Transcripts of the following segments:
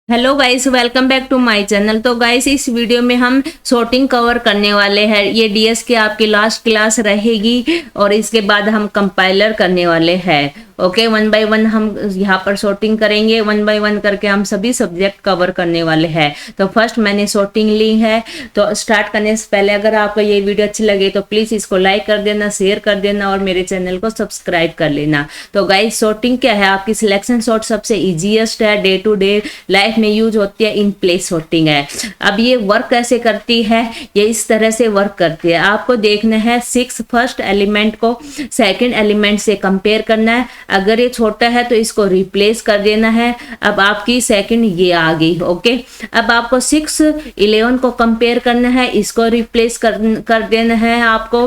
Hello guys, welcome back to my channel. तो guys, इस video में हम सॉर्टिंग कवर करने वाले हैं। ये डीएस की आपकी लास्ट क्लास रहेगी और इसके बाद हम कंपाइलर करने वाले हैं। ओके, वन बाय वन हम यहाँ पर सॉर्टिंग करेंगे। वन बाय वन करके हम सभी सब्जेक्ट कवर करने वाले हैं। तो फर्स्ट मैंने सॉर्टिंग ली है। तो स्टार्ट करने से पहले अगर आपको ये वीडियो अच्छी लगे तो प्लीज़ इसको लाइक कर देना, शेयर कर देना और मेरे चैनल को सब्सक्राइब कर लेना। तो गाइस, सॉर्टिंग क्या है? आपकी सिलेक्शन सॉर्ट सबसे ईजीएस्ट है, डे टू डे लाइफ में यूज होती है। इन प्लेस सॉर्टिंग है। अब ये वर्क कैसे करती है? ये इस तरह से वर्क करती है। आपको देखना है 6 फर्स्ट एलिमेंट को सेकंड एलिमेंट से कंपेयर करना है। अगर ये छोटा है तो इसको रिप्लेस कर देना है। अब आपकी सेकंड ये आ गई। ओके, अब आपको 6 11 को कंपेयर करना है, इसको रिप्लेस कर देना है आपको।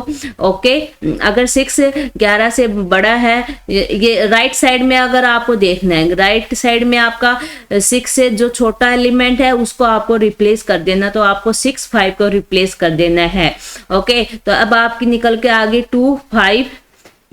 ओके, अगर 6 11 से बड़ा है, ये राइट साइड में अगर आपको देखना है, राइट साइड में आपका 6 से जो छोटा एलिमेंट है उसको आपको रिप्लेस कर देना। तो आपको 6 5 को रिप्लेस कर देना है। ओके, तो अब आपकी निकल के आगे 2 5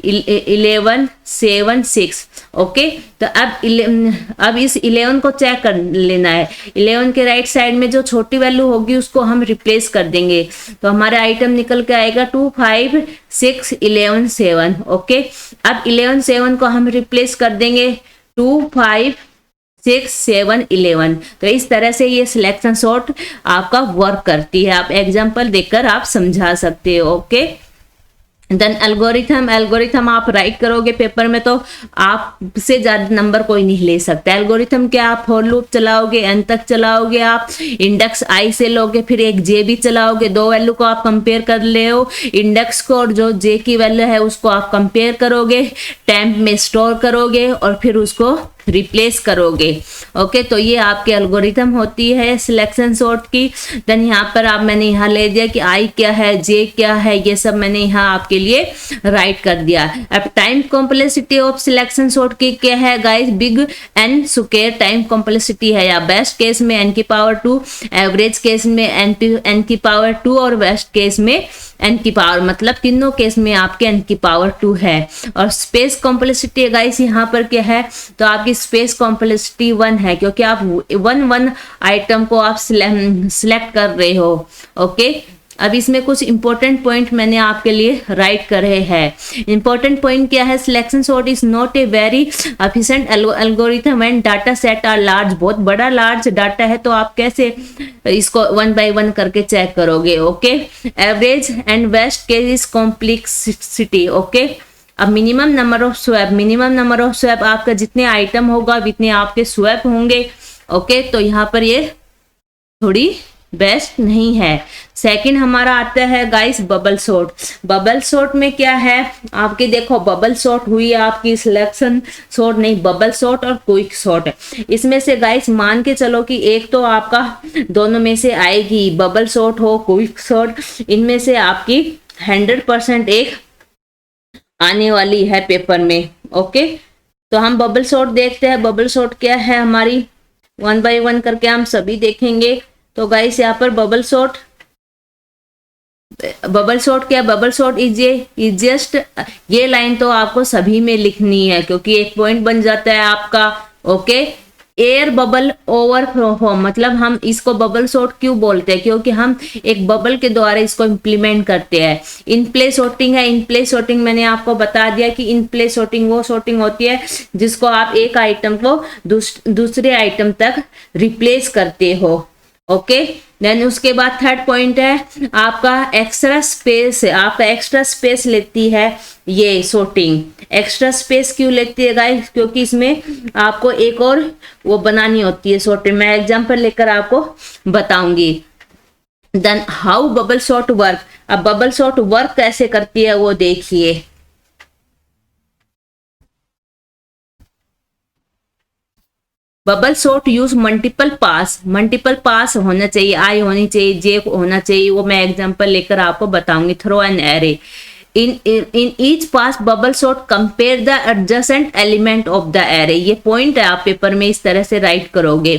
11 7 6। ओके, तो अब इस 11 को चेक कर लेना है। 11 के राइट साइड में जो छोटी वैल्यू होगी उसको हम रिप्लेस कर देंगे। तो हमारा आइटम निकल के आएगा 2 5 6 11 7। ओके, अब 11 7 को हम रिप्लेस कर देंगे 2 5 6 7 11। तो इस तरह से ये सिलेक्शन सॉर्ट आपका वर्क करती है। आप एग्जांपल देखकर आप समझा सकते हो। ओके, देन एल्गोरिथम आप राइट करोगे पेपर में तो आपसे ज्यादा नंबर कोई नहीं ले सकता। एल्गोरिथम क्या? आप फॉर लूप चलाओगे, एन तक चलाओगे, आप इंडेक्स आई से लोगे, फिर एक जे भी चलाओगे। दो वैल्यू को आप कंपेयर कर ले हो, इंडेक्स को और जो जे की वैल्यू है उसको आप कंपेयर करोगे, टेम्प में स्टोर करोगे और फिर उसको रिप्लेस करोगे। ओके, तो ये आपकी एल्गोरिथम होती है सिलेक्शन सॉर्ट की। देन यहाँ पर मैंने यहाँ ले दिया कि आई क्या है, जे क्या है, ये सब मैंने यहाँ आपके लिए राइट कर दिया। अब time complexity of selection sort की क्या है guys? Big N square time complexity है। या बेस्ट केस में n की पावर 2, एवरेज केस में n की पावर 2 और वेस्ट केस में n की पावर, मतलब तीनों केस में आपके n की पावर 2 है। और स्पेस कॉम्प्लेक्सिटी गाइस यहाँ पर क्या है? तो आपकी स्पेस कॉम्प्लेक्सिटी 1 है, क्योंकि आप 1 आइटम को आप सिलेक्ट कर रहे हो। ओके, अब इसमें कुछ इंपॉर्टेंट पॉइंट मैंने आपके लिए राइट करे हैं। इंपॉर्टेंट पॉइंट क्या है? Selection sort is not a very efficient algorithm when data set are large. बहुत बड़ा लार्ज डाटा है तो आप कैसे इसको 1 बाय 1 करके चेक करोगे। Okay, average and best case is complexity. Okay, अब मिनिमम नंबर ऑफ स्वैप आपका जितने आइटम होगा उतने आपके स्वैप होंगे। ओके, तो यहाँ पर ये थोड़ी बेस्ट नहीं है। सेकंड हमारा आता है guys bubble sort. Bubble sort में क्या है? आपके देखो, बबल सॉर्ट हुई आपकी सिलेक्शन सॉर्ट नहीं, बबल सॉर्ट और क्विक सॉर्ट। इसमें से गाइस मान के चलो कि एक तो आपका दोनों में से आएगी, बबल सॉर्ट हो क्विक सॉर्ट, इनमें से आपकी 100% एक आने वाली है पेपर में। ओके, तो हम बबल सॉर्ट देखते हैं। बबल सॉर्ट क्या है हमारी? 1 बाय 1 करके हम सभी देखेंगे। तो गाइस यहाँ पर बबल सॉर्ट क्या? बबल सॉर्ट इज जस्ट, ये लाइन तो आपको सभी में लिखनी है क्योंकि एक पॉइंट बन जाता है आपका। ओके, एयर बबल ओवरफ्लो, मतलब हम इसको बबल सॉर्ट क्यों बोलते हैं? क्योंकि हम एक बबल के द्वारा इसको इम्प्लीमेंट करते हैं। इन प्लेस सॉर्टिंग है। इन प्लेस सॉर्टिंग मैंने आपको बता दिया कि इन प्लेस सॉर्टिंग वो सॉर्टिंग होती है जिसको आप एक आइटम को दूसरे आइटम तक रिप्लेस करते हो। ओके, देन उसके बाद थर्ड पॉइंट है आपका एक्स्ट्रा स्पेस। आपका एक्स्ट्रा स्पेस लेती है ये सॉर्टिंग। एक्स्ट्रा स्पेस क्यों लेती है गाइस? क्योंकि इसमें आपको एक और वो बनानी होती है सॉर्टिंग। मैं एग्जांपल लेकर आपको बताऊंगी। Then how bubble sort work. अब बबल सॉर्ट वर्क कैसे करती है वो देखिए। Bubble sort use multiple pass होना चाहिए, आई होनी चाहिए, जे होना चाहिए। वो मैं एग्जांपल लेकर आपको बताऊंगी। Through an array in each pass bubble sort compare the adjacent element of the array। ये पॉइंट है, आप पेपर में इस तरह से राइट करोगे।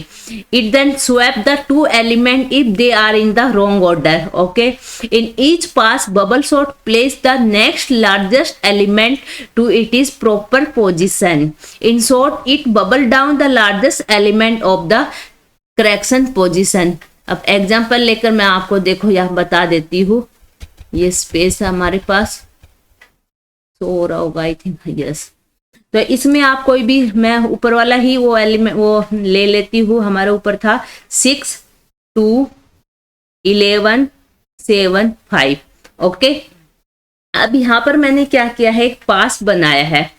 it then swap the two element if they are in the wrong order। okay, in each pass bubble sort place the next largest element to its proper position। in short, it bubble down the largest element of the correction position. अब example लेकर मैं आपको देखो यहाँ बता देती हूँ। ये स्पेस है हमारे पास, तो हो रहा होगा आई थिंक, यस। तो इसमें आप कोई भी, मैं ऊपर वाला ही वो एलिमेंट वो ले लेती हूँ। हमारे ऊपर था 6 2 11 7 5। ओके, अब यहाँ पर मैंने क्या किया है, एक पास बनाया है।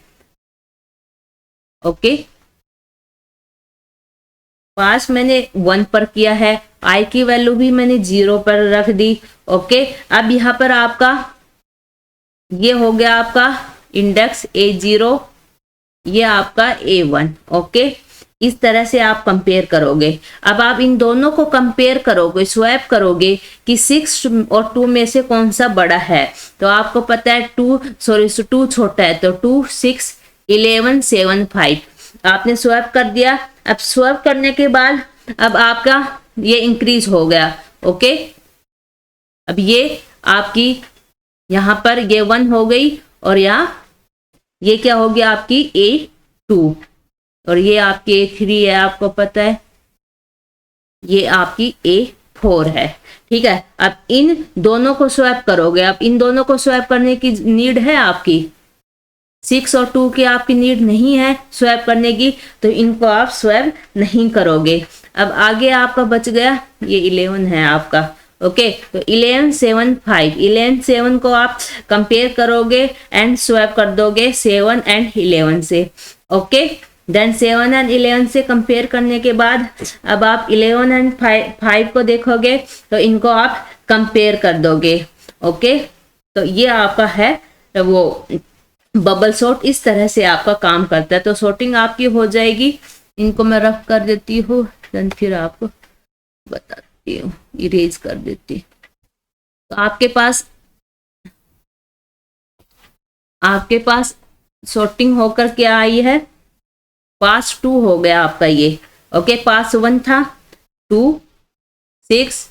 ओके, पास मैंने 1 पर किया है, आई की वैल्यू भी मैंने 0 पर रख दी। ओके, अब यहाँ पर आपका ये हो गया आपका इंडेक्स A0, ये आपका A1। ओके, इस तरह से आप कंपेयर करोगे। अब आप इन दोनों को कंपेयर करोगे, स्वैप करोगे कि 6 और 2 में से कौन सा बड़ा है। तो आपको पता है 2 छोटा है, तो 2 6 11 7 5 आपने स्वैप कर दिया। अब स्वैप करने के बाद अब आपका ये इंक्रीज हो गया। ओके, अब ये आपकी यहाँ पर ये 1 हो गई, और यहाँ ये क्या हो गया आपकी A2, और ये आपकी A3 है, आपको पता है ये आपकी A4 है। ठीक है, अब इन दोनों को स्वैप करोगे। अब इन दोनों को स्वैप करने की नीड है आपकी, 6 और 2 की आपकी नीड नहीं है स्वैप करने की, तो इनको आप स्वैप नहीं करोगे। अब आगे आपका बच गया ये 11 है आपका। ओके, तो 11 7 5, 11 7 को आप कंपेयर करोगे एंड स्वैप कर दोगे 7 एंड 11 से। ओके, देन 7 एंड 11 से कंपेयर करने के बाद अब आप 11 एंड 5 को देखोगे, तो इनको आप कंपेयर कर दोगे। ओके, तो ये आपका है वो बबल सॉर्ट। इस तरह से आपका काम करता है। तो सॉर्टिंग आपकी हो जाएगी। इनको मैं रफ कर देती हूँ, देन फिर आपको बताती हूँ, इरेज कर देती। तो आपके पास सॉर्टिंग होकर क्या आई है, पास 2 हो गया आपका ये। ओके, पास 1 था, 2 6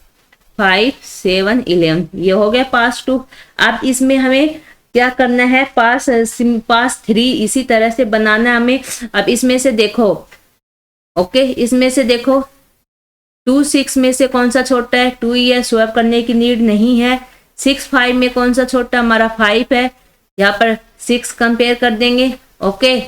5 7 11, ये हो गया पास 2। अब इसमें हमें क्या करना है, पास 3 इसी तरह से बनाना है हमें। अब इसमें से देखो, ओके, इसमें से देखो 2 6 में से कौन सा छोटा है, 2 ही है, स्वैप करने की नीड नहीं है। 6 5 में कौन सा छोटा, हमारा 5 है, यहाँ पर 6 कंपेयर कर देंगे। ओके,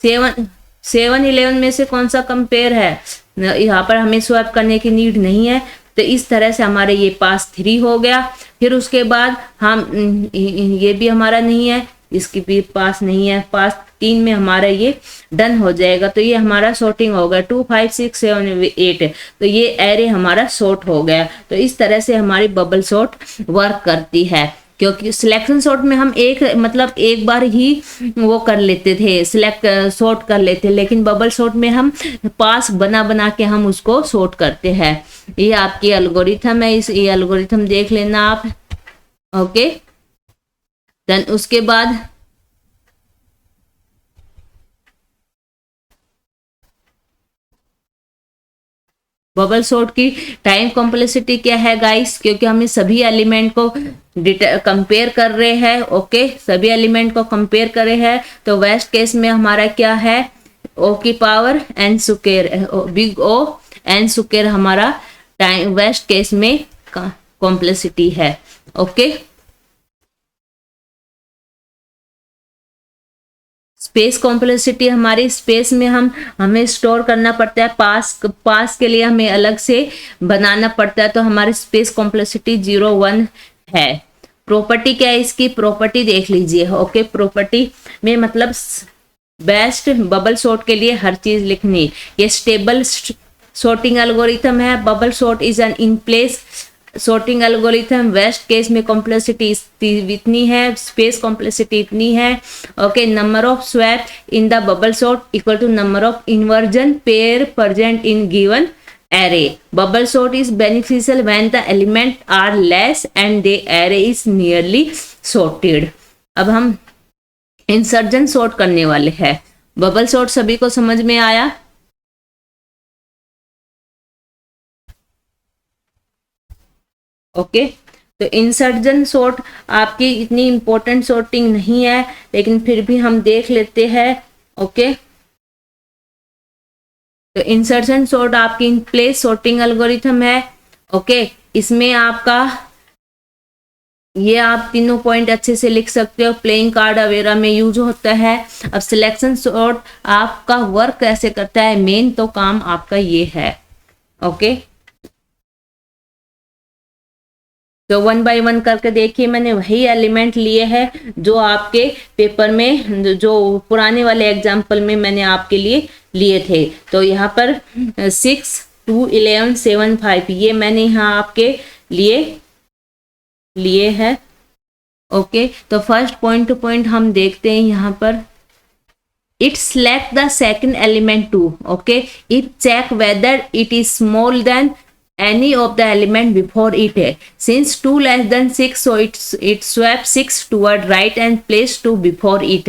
7 11 में से कौन सा कंपेयर है, यहाँ पर हमें स्वैप करने की नीड नहीं है। तो इस तरह से हमारे ये पास 3 हो गया। फिर उसके बाद हम ये भी हमारा नहीं है, इसकी भी पास नहीं है, पास 3 में हमारा ये डन हो जाएगा। तो ये हमारा सॉर्टिंग हो गया, 2 5 6 7 8, तो ये एरे हमारा सॉर्ट हो गया। तो इस तरह से हमारी बबल सॉर्ट वर्क करती है। क्योंकि सिलेक्शन सॉर्ट में हम एक बार ही वो कर लेते थे, सिलेक्ट सॉर्ट कर लेते, लेकिन बबल सॉर्ट में हम पास बना बना के हम उसको सॉर्ट करते हैं। ये आपकी एल्गोरिथम है, ये एल्गोरिथम देख लेना आप। ओके, देन उसके बाद बबल सॉर्ट की टाइम कॉम्प्लेक्सिटी क्या है गाइस, क्योंकि हमें सभी एलिमेंट को कंपेयर कर रहे हैं। ओके, सभी एलिमेंट को कंपेयर कर रहे हैं। तो वेस्ट केस में हमारा क्या है, ओ की power N square, big O N square हमारा टाइम वेस्ट केस में कॉम्प्लेक्सिटी है। ओके, स्पेस कॉम्प्लेक्सिटी हमारी स्पेस में हमें स्टोर करना पड़ता है, पास के लिए हमें अलग से बनाना पड़ता है। तो हमारी स्पेस कॉम्प्लेक्सिटी 0 1 है। प्रॉपर्टी क्या है इसकी, प्रॉपर्टी देख लीजिए। ओके, प्रॉपर्टी में मतलब बेस्ट बबल सॉर्ट के लिए हर चीज लिखनी। ये स्टेबल सॉर्टिंग एल्गोरिथम है। Bubble sort is an in place sorting algorithm. Worst case में कॉम्प्लेक्सिटी इतनी है, स्पेस कॉम्प्लेक्सिटी इतनी है। Okay, number of swap in the bubble sort equal to number of inversion pair present in given array. Bubble sort is beneficial when the element are less and the array is nearly sorted. अब हम insertion sort करने वाले हैं। Bubble sort सभी को समझ में आया। ओके, तो इंसर्जन सॉर्ट आपकी इतनी इंपॉर्टेंट सॉर्टिंग नहीं है, लेकिन फिर भी हम देख लेते हैं। ओके, तो इंसर्शन सॉर्ट आपकी इन प्लेस सॉर्टिंग एल्गोरिथम है। ओके, इसमें आपका ये आप तीनों पॉइंट अच्छे से लिख सकते हो, प्लेइंग कार्ड अवेरा में यूज होता है। अब सिलेक्शन सॉर्ट आपका वर्क कैसे करता है, मेन तो काम आपका ये है। ओके, तो वन बाय वन करके देखिए, मैंने वही एलिमेंट लिए हैं जो आपके पेपर में, जो पुराने वाले एग्जाम्पल में मैंने आपके लिए लिए थे। तो यहाँ पर 6 2 11 7 5 ये मैंने यहाँ आपके लिए है। ओके, तो फर्स्ट पॉइंट टू पॉइंट हम देखते हैं यहाँ पर। It select the second element too. Okay, it check whether it is small than any of the element before it. Since 2 less than 6, so it swap 6 toward right and place 2 before it.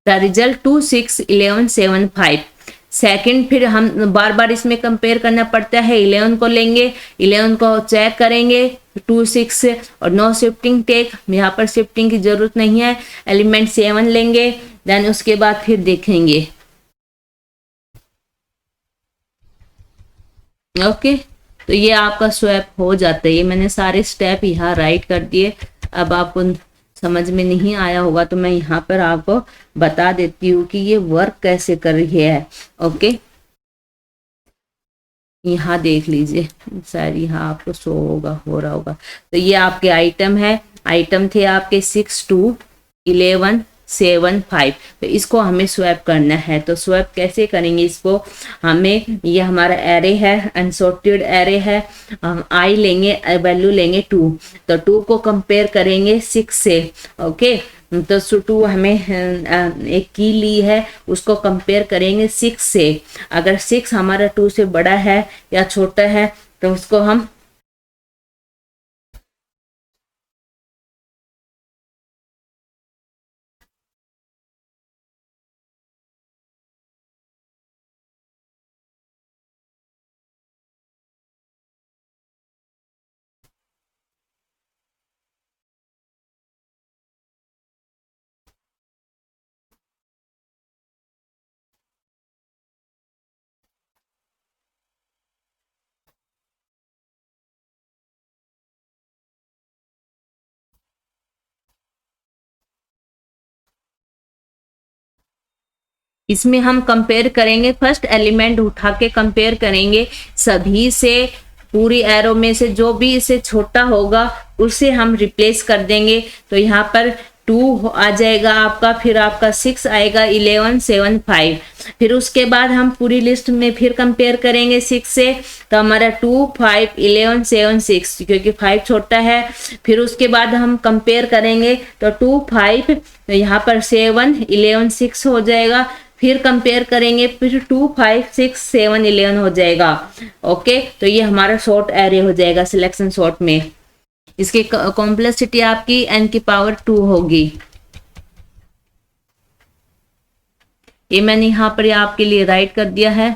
The result 2 6 11 7 5. Second, फिर हम बार बार इसमें compare करना पड़ता है। 11 को लेंगे, 11 को check करेंगे 2 6 और नो शिफ्टिंग टेक, यहाँ पर शिफ्टिंग की जरूरत नहीं है। एलिमेंट 7 लेंगे, देन उसके बाद फिर देखेंगे। ओके, तो ये आपका स्वैप हो जाता है। ये मैंने सारे स्टेप यहाँ राइट कर दिए। अब आपको समझ में नहीं आया होगा तो मैं यहाँ पर आपको बता देती हूँ कि ये वर्क कैसे कर रही है। ओके, यहाँ देख लीजिए, शायद यहाँ आपको शो होगा, हो रहा होगा। तो ये आपके आइटम है, आइटम थे आपके 6 2 11 7 5। तो इसको हमें स्वैप करना है। तो स्वैप कैसे करेंगे इसको, हमें, ये हमारा एरे है, अनसॉर्टेड एरे है। हम आई लेंगे, वैल्यू लेंगे 2, तो 2 को कंपेयर करेंगे 6 से। ओके, तो 2 हमें एक की ली है, उसको कंपेयर करेंगे 6 से। अगर 6 हमारा 2 से बड़ा है या छोटा है तो उसको हम इसमें हम कंपेयर करेंगे, फर्स्ट एलिमेंट उठा के कंपेयर करेंगे सभी से। पूरी एरो में से जो भी इससे छोटा होगा उसे हम रिप्लेस कर देंगे। तो यहाँ पर 2 आ जाएगा आपका, फिर आपका 6 आएगा, 11 7 5। फिर उसके बाद हम पूरी लिस्ट में फिर कंपेयर करेंगे 6 से। तो हमारा 2 5 11 7 6, क्योंकि 5 छोटा है। फिर उसके बाद हम कंपेयर करेंगे तो 2 5, तो यहाँ पर 7 11 6 हो जाएगा। फिर कंपेयर करेंगे, फिर 2 5 6 7 11 हो जाएगा। ओके, तो ये हमारा शॉर्ट एरे हो जाएगा सिलेक्शन शॉर्ट में। इसकी कॉम्प्लेक्सिटी आपकी n की पावर 2 होगी। ये मैंने यहाँ पर आपके लिए राइट कर दिया है।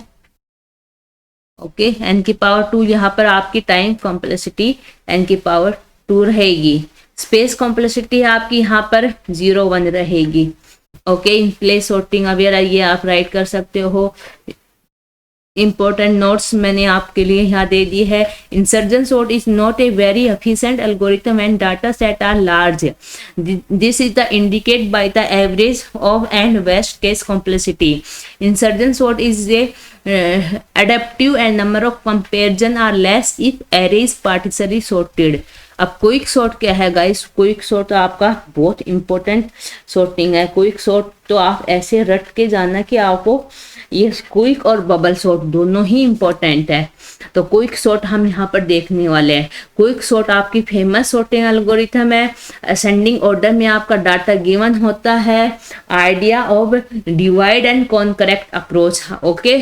ओके, n की पावर 2 यहाँ पर आपकी टाइम कॉम्प्लेक्सिटी n की पावर 2 रहेगी। स्पेस कॉम्प्लेक्सिटी आपकी यहाँ पर 0 1 रहेगी। ओके, इन प्लेस सॉर्टिंग अवेयर ये आप राइट कर सकते हो। इंपॉर्टेंट नोट्स मैंने आपके लिए यहाँ दे दी है। Insertion sort is not a very efficient algorithm and data set are large. This is the indicate by the average of and best case complexity. Insertion sort is a adaptive and number of comparison are less if array is partially sorted। अब quick sort क्या है guys, quick sort आपका बहुत important sorting है। Quick sort तो आप ऐसे रट के जाना कि आपको ये क्विक और बबल सॉर्ट दोनों ही इंपॉर्टेंट है। तो क्विक सॉर्ट हम यहाँ पर देखने वाले हैं। क्विक सॉर्ट आपकी फेमस सॉर्टिंग एल्गोरिथम है। असेंडिंग ऑर्डर में आपका डाटा गिवन होता है। Idea of divide and conquer approach. Okay,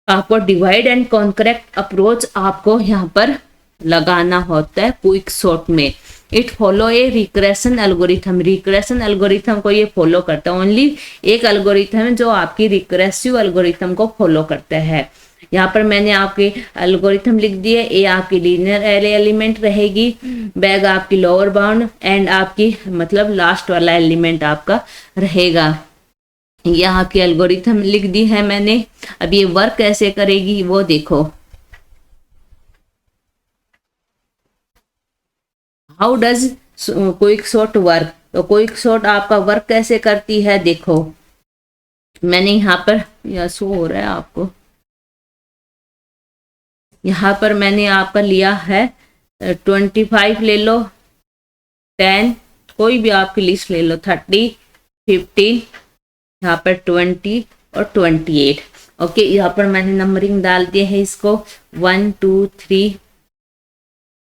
आपको डिवाइड एंड कॉन्करेक्ट अप्रोच आपको यहाँ पर लगाना होता है क्विक सॉर्ट में। It follow a regression algorithm. Regression algorithm को ये फॉलो करता है। ओनली एक एल्गोरिथम है जो आपकी रिग्रेसिव एल्गोरिथम को फॉलो करता है। यहाँ पर मैंने आपके एल्गोरिथम लिख दिए। ए आपकी लीनियर एरे एलिमेंट रहेगी, बैग आपकी लोअर बाउंड, एंड आपकी मतलब लास्ट वाला एलिमेंट आपका रहेगा। ये आपकी एल्गोरिथम लिख दी है मैंने। अब ये वर्क कैसे करेगी वो देखो। How does quick sort work, तो क्विक सॉर्ट आपका वर्क कैसे करती है देखो। मैंने यहाँ पर, यह शो हो रहा है आपको, यहाँ पर मैंने आपका लिया है 25 ले लो, 10, कोई भी आपकी लिस्ट ले लो, 30, 15, यहाँ पर 20 और 28। ओके, यहाँ पर मैंने नंबरिंग डाल दिए है इसको 1 2 3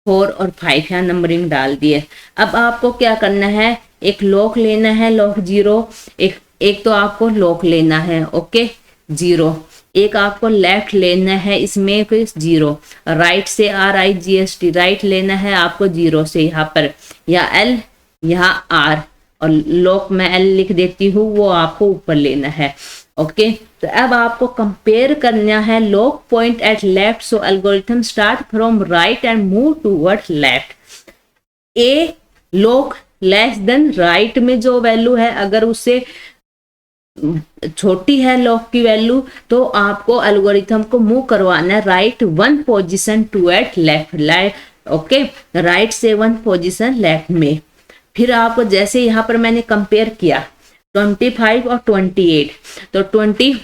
4 और 5, यहाँ नंबरिंग डाल दिए। अब आपको क्या करना है, एक लॉक लेना है, लॉक 0, एक तो आपको लॉक लेना है, ओके 0, एक आपको लेफ्ट लेना है, इसमें फिर 0, राइट से RIGST, राइट लेना है आपको 0 से यहाँ पर, या L यहाँ R, और लॉक में L लिख देती हूँ, वो आपको ऊपर लेना है। ओके, तो अब आपको कंपेयर करना है lock point at left, so algorithm start from right and move toward left. A lock less than right में जो वैल्यू है, अगर उससे छोटी है लॉक की वैल्यू, तो आपको एल्गोरिथम को मूव करवाना है right 1 position toward left, okay, right से 1 पोजीशन लेफ्ट में। फिर आपको जैसे यहाँ पर मैंने कंपेयर किया 25 और 28, तो 20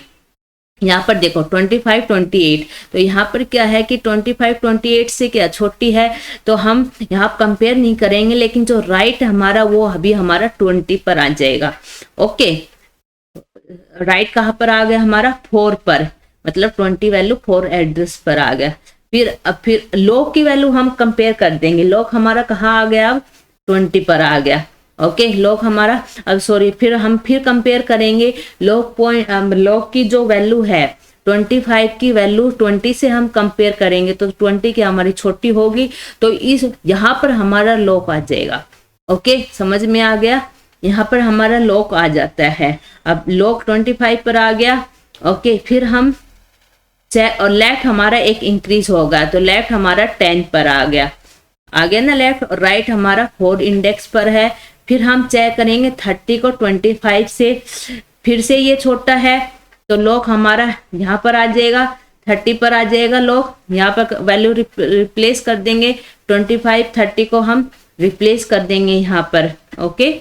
यहाँ पर देखो 25 28, तो यहाँ पर क्या है कि 25 28 से क्या छोटी है, तो हम यहाँ कंपेयर नहीं करेंगे, लेकिन जो राइट हमारा वो अभी हमारा 20 पर आ जाएगा। ओके, राइट कहाँ पर आ गया हमारा 4 पर, मतलब 20 वैल्यू 4 एड्रेस पर आ गया। फिर लॉक की वैल्यू हम कंपेयर कर देंगे, लॉक हमारा कहाँ आ गया, अब 20 पर आ गया। ओके, लॉक हमारा, अब सॉरी, फिर कंपेयर करेंगे लॉक पॉइंट, लॉक की जो वैल्यू है 25 की वैल्यू 20 से हम कंपेयर करेंगे, तो 20 की हमारी छोटी होगी, तो इस यहाँ पर हमारा लॉक आ जाएगा। ओके, समझ में आ गया, यहाँ पर हमारा लॉक आ जाता है। अब लॉक 25 पर आ गया। ओके, फिर हम और लेफ्ट हमारा एक इंक्रीज होगा, तो लेफ्ट हमारा 10 पर आ गया ना लेफ्ट, और राइट हमारा 4 इंडेक्स पर है। फिर हम चेक करेंगे 30 को 25 से, फिर से ये छोटा है, तो लॉक हमारा यहाँ पर आ जाएगा, 30 पर आ जाएगा लॉक, यहाँ पर वैल्यू रिप्लेस कर देंगे, 25 30 को हम रिप्लेस कर देंगे यहाँ पर। ओके,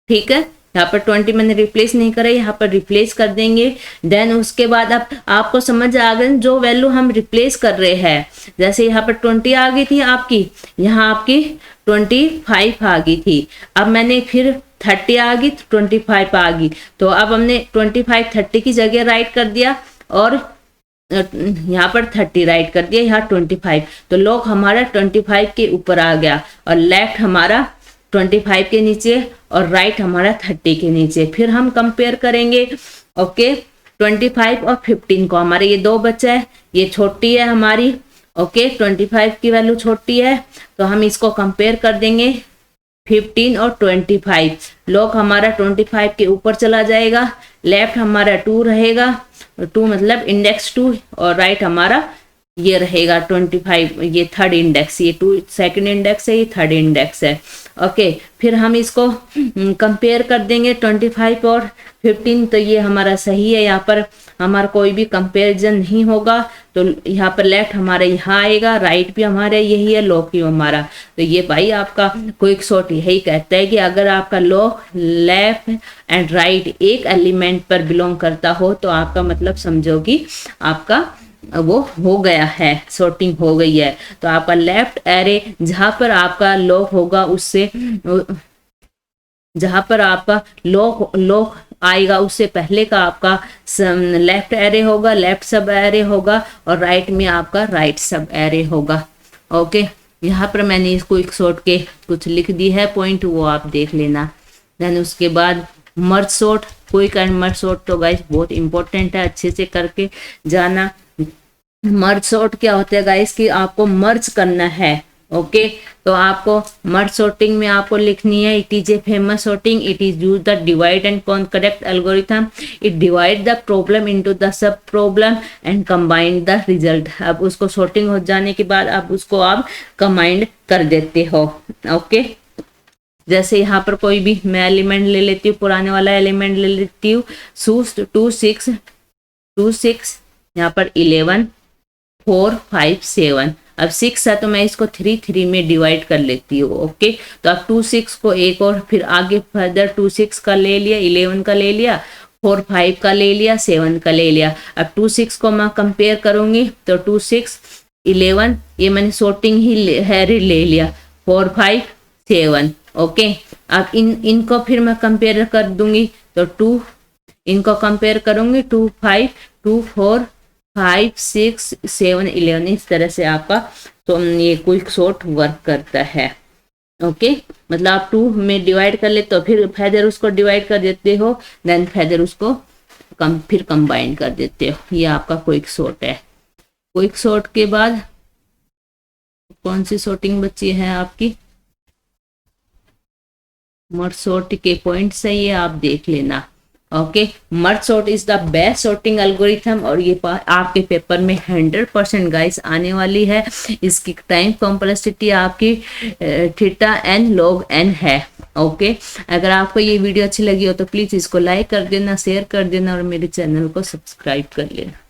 ठीक है, यहाँ पर 20 मैंने रिप्लेस नहीं करा, यहाँ पर रिप्लेस कर देंगे। देन उसके बाद अब आपको समझ आ गया जो वैल्यू हम रिप्लेस कर रहे हैं, जैसे यहाँ पर 20 आ गई थी आपकी, यहाँ आपकी 25 आ गई थी, अब मैंने फिर 30 आ गई, 25 आ गई, तो अब हमने 25 30 की जगह राइट कर दिया, और यहाँ पर 30 राइट कर दिया, यहाँ 25, तो लॉक हमारा 25 के ऊपर आ गया, और लेफ्ट हमारा 25 के नीचे, और राइट हमारा 30 के नीचे। फिर हम कंपेयर करेंगे। ओके, 25 और 15 को, हमारे ये दो बच्चा है, ये छोटी है हमारी। ओके, 25 की वैल्यू छोटी है, तो हम इसको कंपेयर कर देंगे 15 और 25, लॉक हमारा 25 के ऊपर चला जाएगा, लेफ्ट हमारा 2 रहेगा, 2 मतलब इंडेक्स 2, और राइट हमारा ये रहेगा 25, ये थर्ड इंडेक्स, ये 2 सेकंड इंडेक्स है, ये थर्ड इंडेक्स है। ओके, फिर हम इसको कंपेयर कर देंगे 25 और 15, तो ये हमारा सही है, यहाँ पर हमारा कोई भी कंपैरिजन नहीं होगा, तो यहाँ पर लेफ्ट हमारा यहाँ आएगा, राइट भी हमारा यही है, लॉक भी हमारा। तो ये भाई आपका क्विक सॉर्ट यही कहता है कि अगर आपका लॉक लेफ्ट एंड राइट एक एलिमेंट पर बिलोंग करता हो, तो आपका मतलब समझो कि आपका वो हो गया है, सॉर्टिंग हो गई है। तो आपका लेफ्ट एरे जहां पर आपका लॉक होगा, उससे जहां पर आपका लॉक आएगा उससे पहले का आपका लेफ्ट एरे होगा, लेफ्ट सब एरे होगा, और राइट में आपका राइट सब एरे होगा। ओके, यहाँ पर मैंने इसको एक सॉर्ट के कुछ लिख दी है पॉइंट, वो आप देख लेना। देन उसके बाद merge sort, quick and merge sort तो गाइस बहुत इंपॉर्टेंट है, अच्छे से करके जाना। मर्ज सॉर्ट क्या होता है गाइस कि आपको मर्ज करना है। ओके, तो आपको मर्ज सॉर्टिंग में आपको लिखनी है, it is a famous sorting, it is use the divide and correct algorithm, it divide the problem into the sub problem and combine the result. अब उसको सॉर्टिंग हो जाने के बाद अब उसको आप कंबाइंड कर देते हो। ओके, जैसे यहाँ पर कोई भी मैं एलिमेंट ले लेती हूँ, पुराने वाला एलिमेंट ले लेती हूँ, 2 6 यहाँ पर 11 4 5 7। अब 6 है तो मैं इसको 3 3 में डिवाइड कर लेती हूँ। ओके, तो अब 2 6 को एक और फिर आगे फर्दर 2 6 का ले लिया, 11 का ले लिया, 4 5 का ले लिया, 7 का ले लिया। अब 2 6 को मैं कंपेयर करूंगी तो 2 6 11, ये मैंने सॉर्टिंग ही ले लिया, 4 5 7। ओके, अब इनको फिर मैं कंपेयर कर दूंगी तो 2, इनको कंपेयर करूंगी 2 5 2 4 5 6 7 11। इस तरह से आपका तो ये क्विक सॉर्ट वर्क करता है। ओके, मतलब आप 2 में डिवाइड कर ले तो फिर फैदर उसको डिवाइड कर देते हो, देन फैदर उसको फिर कंबाइन कर देते हो। ये आपका क्विक सॉर्ट है। क्विक सॉर्ट के बाद कौन सी सॉर्टिंग बची है आपकी, मर्ज सॉर्ट के पॉइंट्स है ये, आप देख लेना। Okay, merge sort is the best sorting algorithm और ये आपके पेपर में 100% गाइस आने वाली है। इसकी टाइम कॉम्प्लेक्सिटी आपकी थीटा n log n है। ओके, अगर आपको ये वीडियो अच्छी लगी हो तो प्लीज इसको लाइक कर देना, शेयर कर देना और मेरे चैनल को सब्सक्राइब कर लेना।